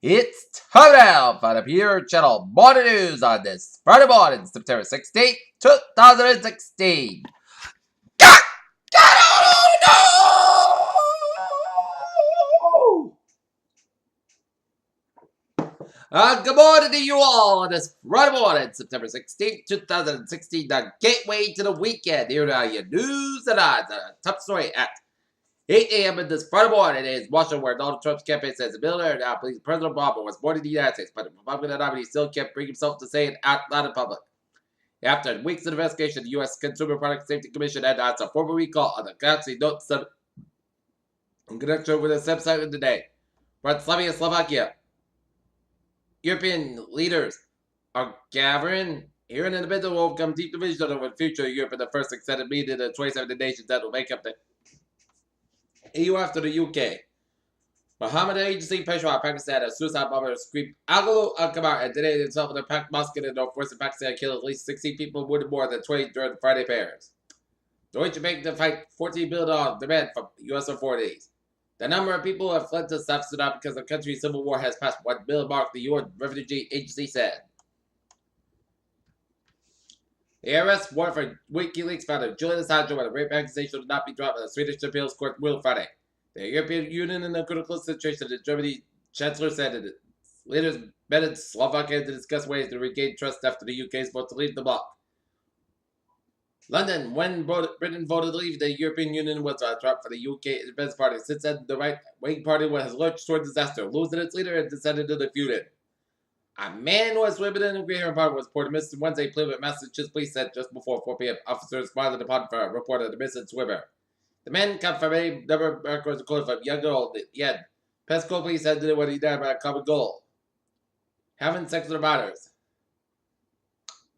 It's time now for the Pure Channel Morning News on this Friday morning, September 16th, 2016. Get good morning to you all on this Friday morning, September 16th, 2016, the gateway to the weekend. Here are your news and odds. Top story at 8 a.m. in this Friday morning is Washington, where Donald Trump's campaign says a billionaire now believes President Obama was born in the United States, but the Republican nominee still can't bring himself to say it out loud in public. After weeks of investigation, the U.S. Consumer Product Safety Commission announced a formal recall on the Galaxy Note 7 in connection with its website today. Bratislava and Slovakia. European leaders are gathering here in the middle will come deep division over the future of Europe in the first extended meeting of the 27 nations that will make up the EU after the UK. Mohammed Agency Peshawar, Pakistan, a suicide bomber screamed Agulu Al-Kamar and detonated himself in a packed mosque in the northwestern Pakistan, killed at least 60 people, wounded more than 20 during the Friday fairs. Deutsche Bank to fight $14 billion demand from U.S. authorities. The number of people who have fled to South Sudan because the country's civil war has passed 1 billion mark, the UN Refugee Agency said. The arrest warrant for WikiLeaks founder Julian Assange when a rape accusation would not be dropped by the Swedish appeals court ruled Friday. The European Union in a critical situation, the Germany Chancellor said it. Leaders met in Slovakia to discuss ways to regain trust after the UK's vote to leave the bloc. London, when Britain voted to leave the European Union, was a drop for the UK Independence Party. Since then, the right-wing party has lurched toward disaster, losing its leader and descended to the feud. A man who was swimming in a Green apartment was reported missing Wednesday, Plymouth, Massachusetts police said just before 4 p.m. Officers responded upon a report of the missing swimmer. The man come from a number of records recorded from young and old. Yet, Pesco police said that when he died by a common goal. Having sex with minors.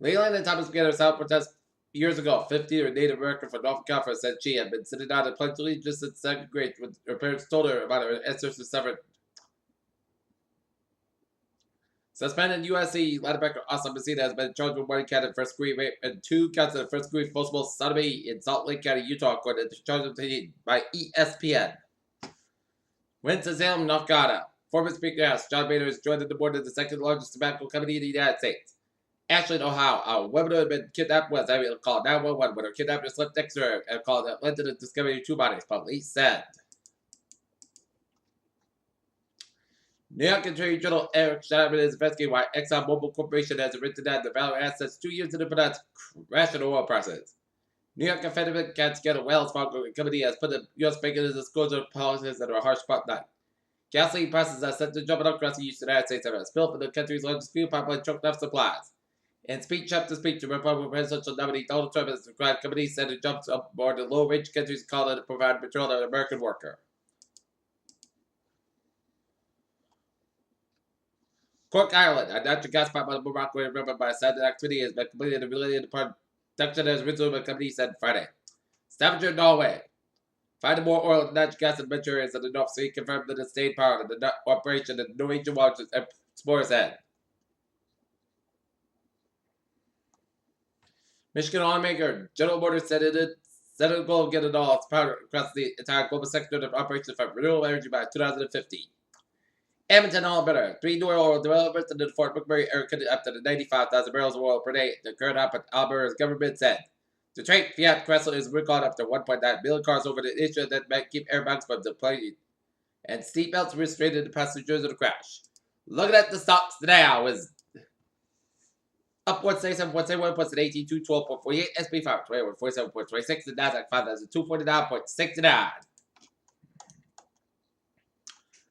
Leland and Thomas began a silent protest years ago. 50 Native American from North Carolina said she had been sitting down and pledged to leave just since second grade when her parents told her about her ancestors suffered. Suspended USC linebacker Austin Messina has been charged with 1 count of first degree rape and 2 counts of first degree forcible sodomy in Salt Lake County, Utah, according to charges by ESPN. Winston-Salem, North Carolina. Former Speaker House John Boehner is joined the board of the second largest tobacco company in the United States. Ashland, Ohio. A woman who had been kidnapped was able to call 911 when her kidnapper slept next to her and called that led to the discovery of 2 bodies, police said. New York Attorney General Eric Schneiderman is investigating why ExxonMobil Corporation has written down the value of assets 2 years into the crash in the oil prices. New York Federal can't get a Wells Fargo company has put the U.S. bank in the disclosure policies under a harsh spotlight. Gasoline prices are set to jump across the United States after a spill from the country's largest fuel pipeline choked off supplies. In speech after speech, the Republican presidential nominee Donald Trump has described companies said it jumps up more than low-wage countries call it to provide petrol to an American worker. Cork, Ireland. A natural gas pipeline in Morocco remembered by a sudden activity has been completed and related to production as resumed, the company said Friday. Stavanger, Norway. Finding more oil and natural gas in Mediterranean in the North Sea confirmed that the state power in the operation in Norwegian waters explorers had. Michigan automaker General Motors said it set a goal of getting all its power across the entire global sector of operations from renewable energy by 2050. Edmonton, Alberta. 3 new oil developers in the Fort McMurray area could up to the 95,000 barrels of oil per day. The current output Alberta's government said. Detroit Fiat Chrysler is recalled after 1.9 million cars over the issue that might keep airbags from deploying. And seatbelts restrained the passengers of the crash. Looking at the stocks now is up 177.71 points at 18,212.48. SP 521 47.26. The Nasdaq 5,249.69.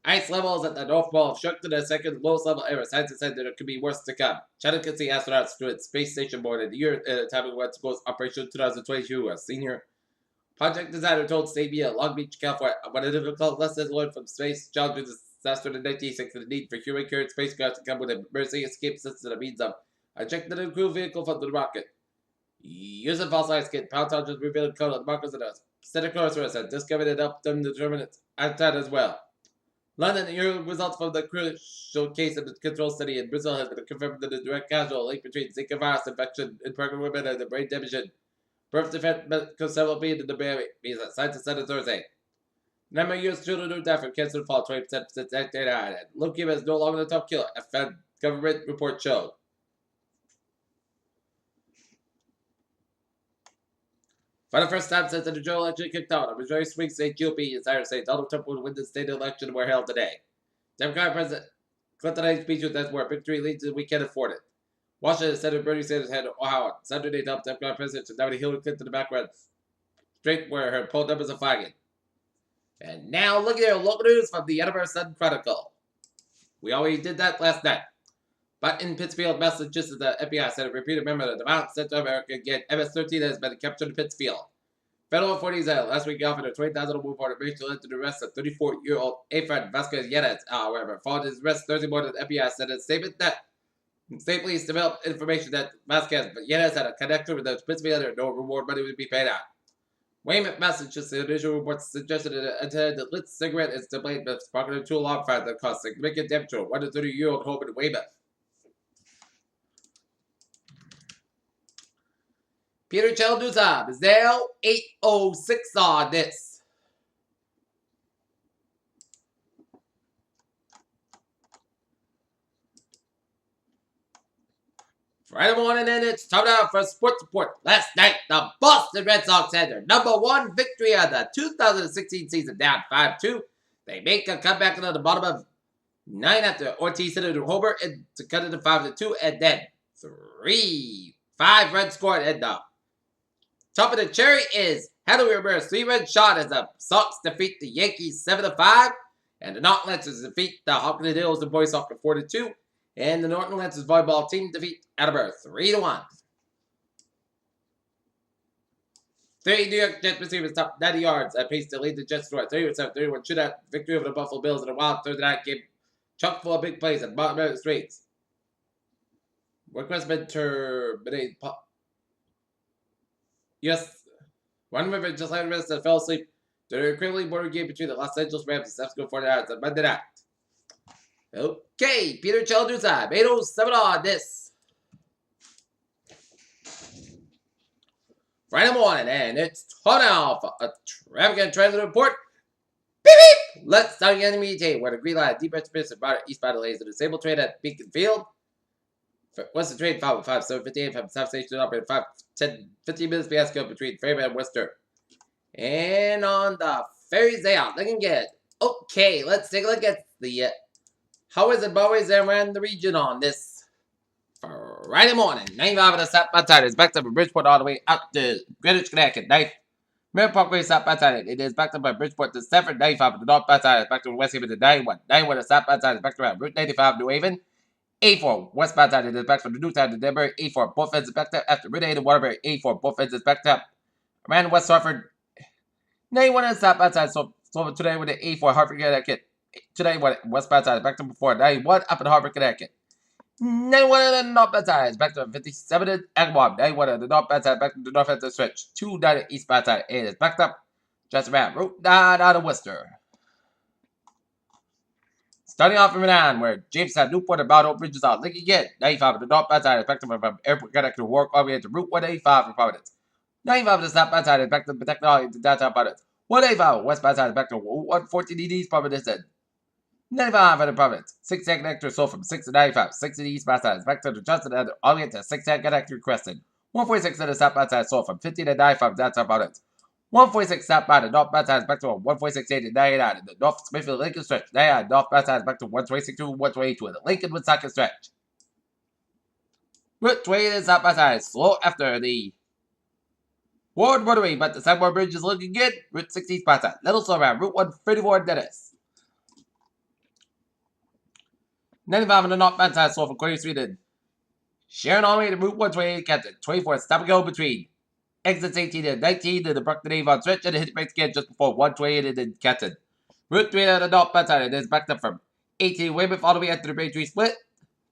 Ice levels at the North Pole shook to the second lowest level ever. Scientists said that it could be worse to come. China can see astronauts to its space station more than a year at a time of West Coast Operation 2022. A senior project designer told Sabia, Long Beach, California, one of the difficult lessons learned from space challenges disaster in 1960, the need for human carried spacecraft to come with an emergency escape system that means of ejecting a crew vehicle from the rocket. Using false ice skin, paleontologists revealed code of the markers of the Stenosaurus and discovered it helped them determine its habitat as well. London, the early results from the crucial case of the control study in Brazil has been confirmed that the direct causal link between Zika virus infection in pregnant women and the brain damage and birth defect medical several being in the baby, means that scientists said on Thursday. Number used to do that from cancer fall 20% since 1989. Leukemia is no longer the top killer, a Fed government report showed. For the first time since the general election kicked out, a majority swing state GOP insiders say Donald Trump would win the state election were held today. Democratic President Clinton's speech was that where victory leads we can't afford it. Washington Senator Bernie Sanders had Ohio on Saturday to help Democratic President to nominate Hillary Clinton in the background, straight where her poll numbers are flagging. And now look at your local news from the Edinburgh Sun Chronicle. We already did that last night. But in Pittsfield, Massachusetts, the FBI said a repeated member of the Violent Central America again, MS-13 has been captured in Pittsfield. Federal authorities last week offered a $20,000 move order based on the arrest of 34-year-old Efrain Vasquez Yanez. However, following his arrest Thursday morning, the FBI said in a statement that state police developed information that Vasquez Yanez had a connection with the Pittsfield and no reward money would be paid out. Weymouth, Massachusetts, initial reports suggested that a lit cigarette is to blame for sparking a two-alarm fire that caused significant damage to a 1 to 30-year-old home in Weymouth. Peter Chalduza is now 8:06 on this. Friday morning, and it's time now for a sports report. Last night, the Boston Red Sox had their #1 victory of the 2016 season, down 5-2. They make a comeback into the bottom of 9 after Ortiz hit a homer and to cut it to 5-2, and then 5 runs scored, and the top of the cherry is Henry Ramirez's 3-run shot as the Sox defeat the Yankees 7-5, and the Norton Lancers defeat the Hawkins Hills and Boys Soccer 4-2. And the Norton Lancers volleyball team defeat Edinburgh 3-1. 3 New York Jets receivers top 90 yards at pace to lead the Jets to a 31 shootout victory over the Buffalo Bills in a wild Thursday night game chock full of big plays at bottom of the streets. Request been terminated. Yes, one member just like the that fell asleep during a criminally border game between the Los Angeles Rams and San Francisco 49ers on Monday night. Okay, Peter Chalduza, 8:07 on this Friday morning, and it's time now for a traffic and transit report. Beep beep! Let's start again immediately where the green line deep express and broader eastbound delays the disabled train at Beacon Field. What's the train? 5:58 from South Station operated 15 minutes fiasco between Fairmont and Worcester. And on the ferries, they are looking good. Okay, let's take a look at the how is it always around the region on this Friday morning. 95 of the southbound side is backed up from Bridgeport all the way out to Greenwich, Connecticut. Merritt Parkway southbound side, it is backed up by Bridgeport to Stafford. 95 of the northbound side is backed up from West Haven to 91. 91 of the southbound side is backed around Route 95 New Haven. 84 westbound side is backed from the Newtown to Denver. 84 both ends is backed up after Route 8 to Waterbury. 84 both ends is backed up around West Hartford. 91 on the southbound side, so today with the 84 Hartford, Connecticut. Today, westbound side is back to before 91 up in Hartford, Connecticut. 91 on the northbound side is back to 57 in Agawam. 91 on the northbound side back to the north end of the stretch. 2 down the eastbound side. It is backed up just around Route 9 out of Worcester. Starting off from Milan, where Jamestown, Newport, and Baldo bridges are linking again. 95 on the northbound side is back to from Airport, Connecticut to work all the way to Route 185 for Providence. 95 on the southbound side is back to Technology to downtown Providence. 185 westbound side is back to 114 DD's Providence and 95 on the Providence. 610 connector sold from 6 to 95. 6 to the eastbound side is back to the Justin and all the way to 610 connector Crescent. 146 on the southbound side sold from 50 to 95 downtown Providence. 146 southbound and northbound side is back to 146 8 to 99 in the North Smithfield Lincoln stretch. 99 northbound side is back to 126 to 122 in the Lincoln Woonsocket stretch. Route 20 is southbound side is slow after the Ward Rotary, but the Sideboard Bridge is looking good. Route 60 spots out. Little slow around Route 134 Dennis. 95 on the northbound side slow from Queen Street and Sharon all the way to Route 128 Canton. 24 stop and go between exits 18 and 19 to the Brockton Avon stretch and the hit brakes again just before 128 in Canton. Route 3 on the northbound side it is backed up from 18 Weymouth all the way up to the Braintree split.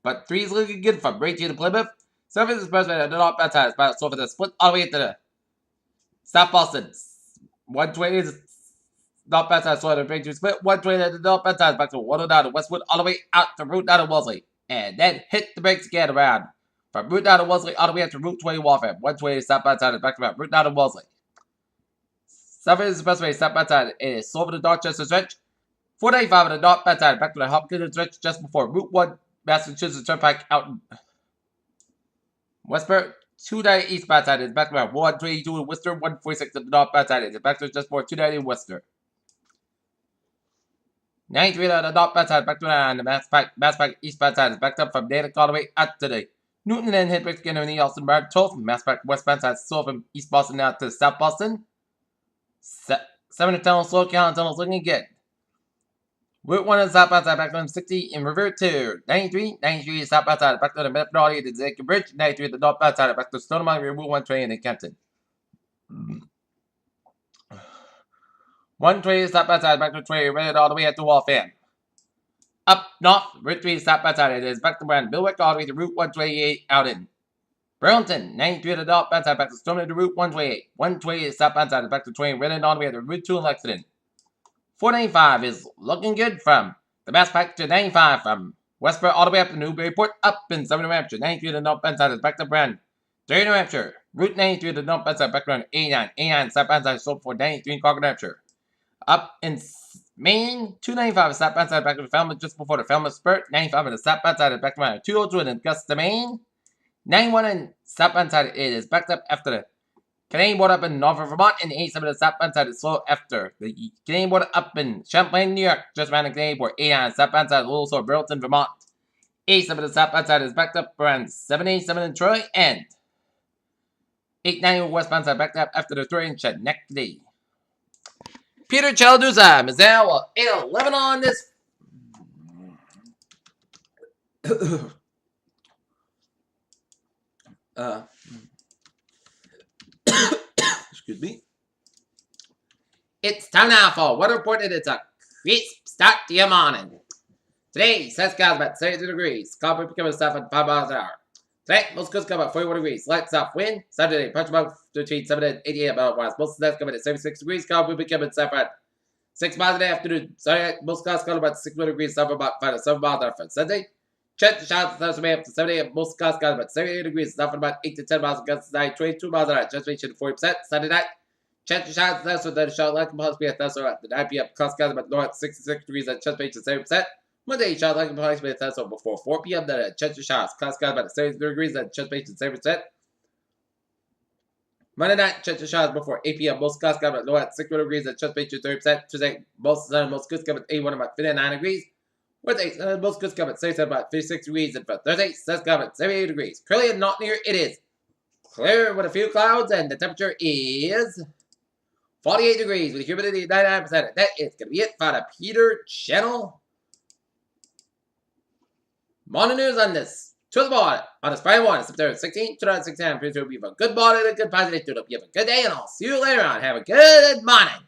But 3 is looking good from Braintree to Plymouth. 7 is expressway on the northbound side is slow for the split all the way to the South Boston. 120 is northbound side slow to Braintree split. 120 at the northbound side is back to 109 to Westwood all the way out to Route 9 to Wellesley. And then hit the brakes again around from Route 9 to Wellesley all the way up to Route 20 Waltham. 120 southbound side is back to Route 9 to Wellesley. 7 is the best way, step outside. It is slow for the Dorchester stretch. 495 on the dot, outside. Back to the Hopkins stretch just before Route 1, Massachusetts Turnpike out in Westport. 290 east outside is back to 122 in Worcester. 146 at the dot, outside is back to just before 290 in Worcester. 93 on the dot, outside. Back to the Mass Pike east outside is backed up from Dana all the way out today. Newton and Hendricks again in the Austin Bar 12 from Mass Pike westbound side, slow from East Boston now to South Boston. 7 tunnel, slow count tunnels looking good. Route 1 is south outside, back to 60 in revert to 93. 93 is south outside, back to the Methodology to Jacob Bridge. 93 at the north outside, back to Stone Mountain, Route 1 train in Kenton. 120 is south outside, back to 20, rated all the way at the Waltham. Up north, Route 3 is south outside, it is back to Brand Billwick all the way to Route 128 out in Burlington. 93 at the north outside, back to Stone to Route 128. 120 is south outside, back to 20, rated all the way to Route 2 in Lexington. 495 is looking good from the Mass Pike to 95 from Westport all the way up to Newburyport, up in Southern New Hampshire. 93 to the north side is back to Brand. 30 New Hampshire. Route 93 to the north side, back around 89. 89 southbound side, so for 93 in Concord, New Hampshire. Up in Maine, 295 is southbound side, back to the Falmouth just before the Falmouth Spurt. 95 in the southbound side is back around 202 in Augusta, Maine. 91 in southbound side, it is backed up after the Canadian border up in northern Vermont, and 87 of the southbound side is slow after the Canadian border up in Champlain, New York, just around the Canadian border. 89 southbound side is a little slow, Burlington, Vermont. 87 of the southbound side is backed up around 787 in Troy, and 890 westbound side backed up after the 3 inch at Neckley. Peter Chaladuza is now 811 on this. Excuse me. It's time now for weather report, and it's a crisp start to your morning. Today, says skies about 32 degrees. Cloud will become south at 5 miles an hour. Tonight, most coast come about 41 degrees. Light south wind. Saturday, punch about between 7 and 88 miles west. Most of that's coming at 76 degrees. Cloud will become south at 6 miles in the afternoon. Saturday, most clouds come about 6 degrees. South about 5 to 7 miles an hour. Sunday, check the showers and thunderstorms up to 78. Most clouds come about 78 degrees. South about 8 to 10 miles an hour. Tonight, 22 miles an hour. Just 40%. Sunday night, check the showers and thunderstorms. Then the shower like possibly a thunderstorm at the 9 p.m. Clouds come about north 66 degrees at just 70%. Monday, shower like possibly a thunderstorm before 4 p.m. Then at check the showers. Clouds come about 70 degrees at just 70%. Monday night, check the showers before 8 p.m. Most clouds come at low at 60 degrees at just 30%. Tuesday, most sun, most good come at 81 about 59 degrees. Wednesday, most good come at 67 about 56 degrees. And for Thursday, sun come at 78 degrees. Currently and not near, it is clear with a few clouds, and the temperature is 48 degrees with humidity 99%. That is going to be it for the Peter Channel. Morning news on this. To the board on this Friday morning, September 16th, 2016. I'm pretty sure we have a good morning and a good positive tune up. You have a good day, and I'll see you later on. Have a good morning.